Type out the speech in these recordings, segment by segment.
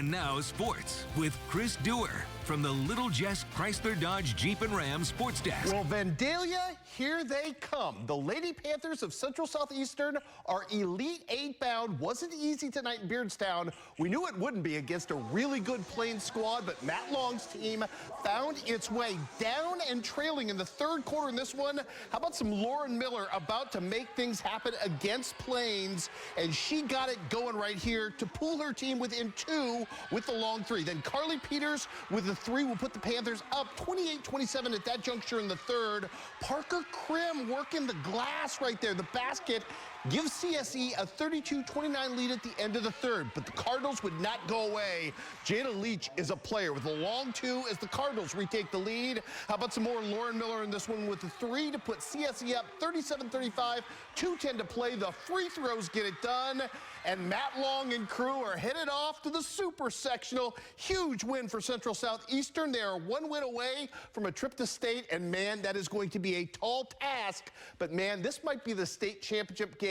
And now sports with Chris Duerr from the Little Jess Chrysler Dodge Jeep and Ram Sports Desk. Well, Vandalia, here they come. The Lady Panthers of Central Southeastern are Elite 8 bound. Wasn't easy tonight in Beardstown. We knew it wouldn't be against a really good Plains squad, but Matt Long's team found its way down and trailing in the third quarter in this one. How about some Lauren Miller about to make things happen against Plains, and she got it going right here to pull her team within 2 with the long 3. Then Carly Peters with the 3 will put the Panthers up 28-27 at that juncture in the third. Parker Krim working the glass right there. The basket gives CSE a 32-29 lead at the end of the third, but the Cardinals would not go away. Jada Leach is a player with a long 2 as the Cardinals retake the lead. How about some more Lauren Miller in this one with the 3 to put CSE up 37-35, 2:10 to play. The free throws get it done, and Matt Long and crew are headed off to the Super Sectional. Huge win for Central Southeastern. They are 1 win away from a trip to state, and man, that is going to be a tall task. But man, this might be the state championship game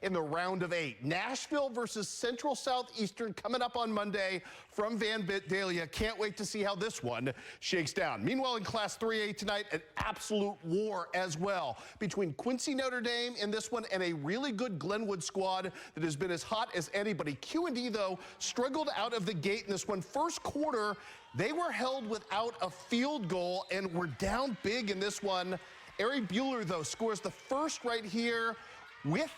in the round of 8. Nashville versus Central Southeastern coming up on Monday from Vandalia. Can't wait to see how this one shakes down. Meanwhile, in Class 3A tonight, an absolute war as well between Quincy Notre Dame in this one and a really good Glenwood squad that has been as hot as anybody. Q&D, though, struggled out of the gate in this one. First quarter, they were held without a field goal and were down big in this one. Ari Bueller, though, scores the first right here with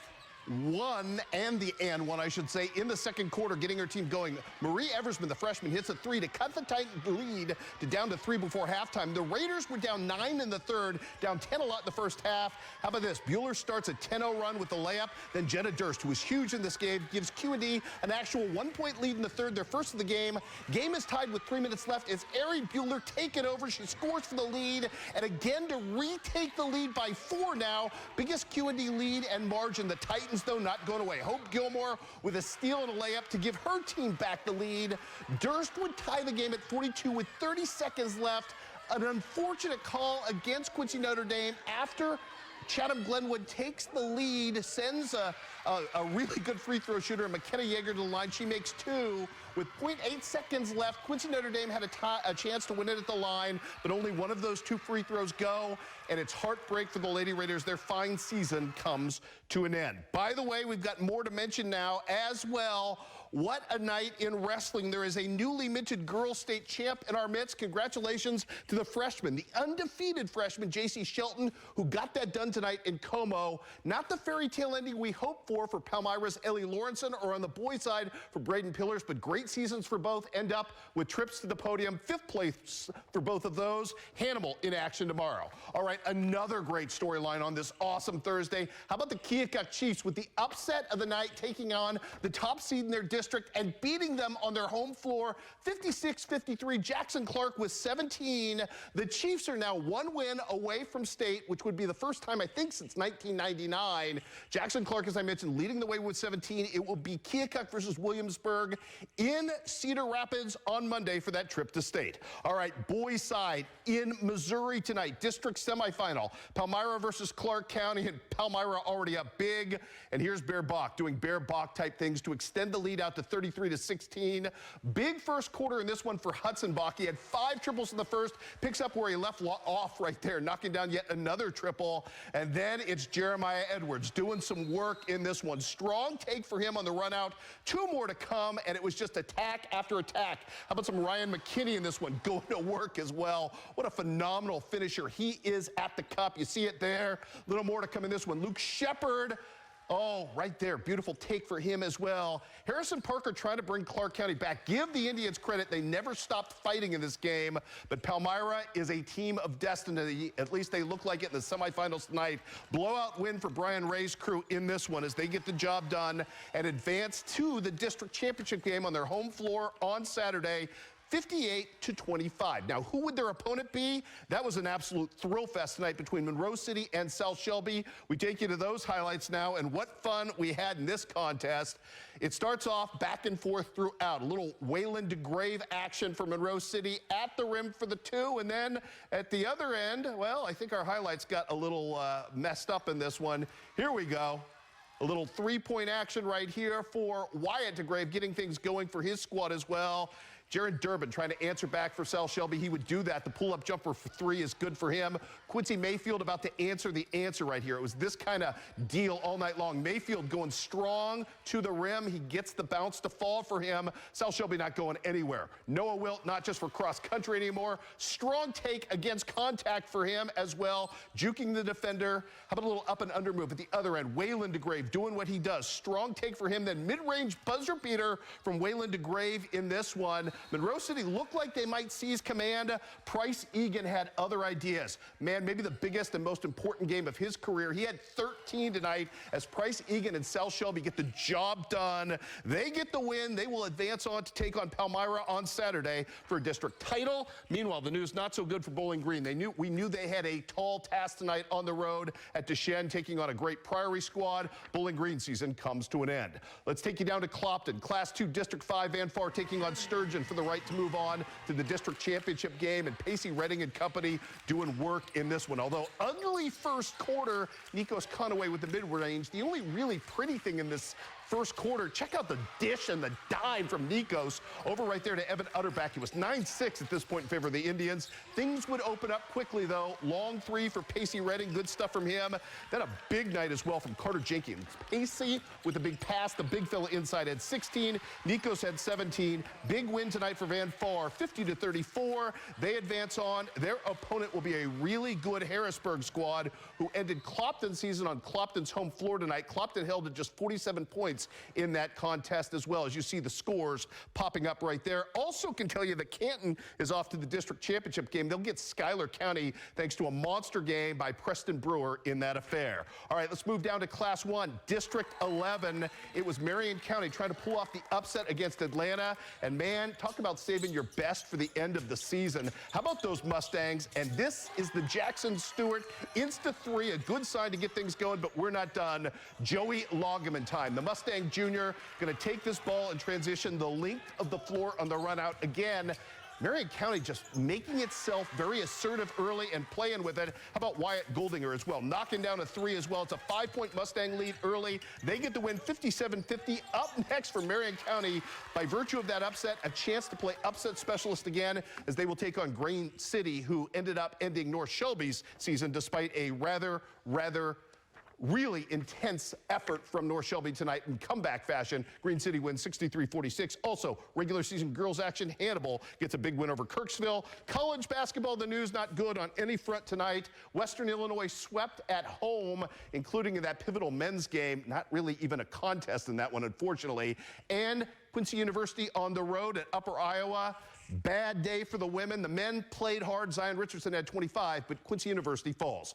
one I should say, in the second quarter, getting her team going. Marie Eversman, the freshman, hits a 3 to cut the Titan lead to down to 3 before halftime. The Raiders were down 9 in the third, down 10 a lot in the first half. How about this? Bueller starts a 10-0 run with the layup. Then Jenna Durst, who was huge in this game, gives Q&D an actual 1-point lead in the third, their first of the game. Game is tied with 3 minutes left. It's Ari Bueller taking over. She scores for the lead, and again to retake the lead by 4 now. Biggest Q&D lead and margin. The Titans, though, not going away. Hope Gilmore with a steal and a layup to give her team back the lead. Durst would tie the game at 42 with 30 seconds left. An unfortunate call against Quincy Notre Dame after Chatham Glenwood takes the lead, sends a really good free throw shooter, McKenna Yeager, to the line. She makes 2 with 0.8 seconds left. Quincy Notre Dame had a chance to win it at the line, but only one of those 2 free throws go, and it's heartbreak for the Lady Raiders. Their fine season comes to an end. By the way, we've got more to mention now as well. What a night in wrestling. There is a newly minted girls state champ in our midst. Congratulations to the freshman, the undefeated freshman, J.C. Shelton, who got that done tonight in Como. Not the fairy tale ending we hoped for Palmyra's Ellie Lawrenson, or on the boys' side for Braden Pillars, but great seasons for both. End up with trips to the podium. 5th place for both of those. Hannibal in action tomorrow. All right, another great storyline on this awesome Thursday. How about the Keokuk Chiefs with the upset of the night, taking on the top seed in their district and beating them on their home floor 56-53. Jackson Clark with 17. The Chiefs are now 1 win away from state, which would be the first time, I think, since 1999. Jackson Clark, as I mentioned, leading the way with 17. It will be Keokuk versus Williamsburg in Cedar Rapids on Monday for that trip to state. All right, boys' side in Missouri tonight, district semifinal. Palmyra versus Clark County, and Palmyra already up big. And here's Bear Bach doing Bear Bach type things to extend the lead out to 33-16. Big first quarter in this one for Hudson Bach. He had 5 triples in the first, picks up where he left off right there, knocking down yet another triple. And then it's Jeremiah Edwards doing some work in this one. Strong take for him on the run out. 2 more to come, and it was just attack after attack. How about some Ryan McKinney in this one, going to work as well. What a phenomenal finisher he is at the cup. You see it there. A little more to come in this one. Luke Shepard. Oh, right there. Beautiful take for him as well. Harrison Parker trying to bring Clark County back. Give the Indians credit. They never stopped fighting in this game. But Palmyra is a team of destiny. At least they look like it in the semifinals tonight. Blowout win for Brian Ray's crew in this one as they get the job done and advance to the district championship game on their home floor on Saturday. 58-25. Now, who would their opponent be? That was an absolute thrill fest tonight between Monroe City and South Shelby. We take you to those highlights now, and what fun we had in this contest. It starts off back and forth throughout. A little Waylon DeGrave action for Monroe City at the rim for the 2, and then at the other end, well, I think our highlights got a little messed up in this one. Here we go. A little three-point action right here for Wyatt DeGrave, getting things going for his squad as well. Jared Durbin trying to answer back for Sal Shelby. He would do that. The pull-up jumper for three is good for him. Quincy Mayfield about to answer the answer right here. It was this kind of deal all night long. Mayfield going strong to the rim. He gets the bounce to fall for him. Sal Shelby not going anywhere. Noah Wilt not just for cross-country anymore. Strong take against contact for him as well. Juking the defender. How about a little up and under move at the other end? Waylon DeGrave doing what he does. Strong take for him. Then mid-range buzzer beater from Waylon DeGrave in this one. Monroe City looked like they might seize command. Price Egan had other ideas. Man, maybe the biggest and most important game of his career. He had 13 tonight as Price Egan and Sal Shelby get the job done. They get the win. They will advance on to take on Palmyra on Saturday for a district title. Meanwhile, the news not so good for Bowling Green. We knew they had a tall task tonight on the road at Deschênes, taking on a great Priory squad. Bowling Green season comes to an end. Let's take you down to Clopton. Class 2 District 5 Van Far taking on Sturgeon for the right to move on to the district championship game, and Pacey Redding and company doing work in this one. Although ugly first quarter, Nikos Conaway with the mid-range. The only really pretty thing in this first quarter, check out the dish and the dive from Nikos over right there to Evan Utterback. He was 9-6 at this point in favor of the Indians. Things would open up quickly, though. Long three for Pacey Redding. Good stuff from him. Then a big night as well from Carter Jenkins. Pacey with a big pass. The big fella inside had 16. Nikos had 17. Big win tonight for Van Far, 50-34. They advance on. Their opponent will be a really good Harrisburg squad who ended Clopton's season on Clopton's home floor tonight. Clopton held at just 47 points in that contest as well, as you see the scores popping up right there. Also can tell you that Canton is off to the district championship game. They'll get Schuyler County thanks to a monster game by Preston Brewer in that affair. All right, let's move down to Class 1, District 11. It was Marion County trying to pull off the upset against Atlanta. And man, talk about saving your best for the end of the season. How about those Mustangs? And this is the Jackson Stewart Insta-3, a good sign to get things going, but we're not done. Joey Loggeman time. The Mustang Jr. going to take this ball and transition the length of the floor on the run out again. Marion County just making itself very assertive early and playing with it. How about Wyatt Goldinger as well? Knocking down a three as well. It's a 5-point Mustang lead early. They get the win 57-50. Up next for Marion County, by virtue of that upset, a chance to play upset specialist again as they will take on Green City, who ended up ending North Shelby's season despite a really intense effort from North Shelby tonight in comeback fashion. Green City wins 63-46. Also, regular season girls action. Hannibal gets a big win over Kirksville. College basketball, the news not good on any front tonight. Western Illinois swept at home, including in that pivotal men's game. Not really even a contest in that one, unfortunately. And Quincy University on the road at Upper Iowa. Bad day for the women. The men played hard. Zion Richardson had 25, but Quincy University falls.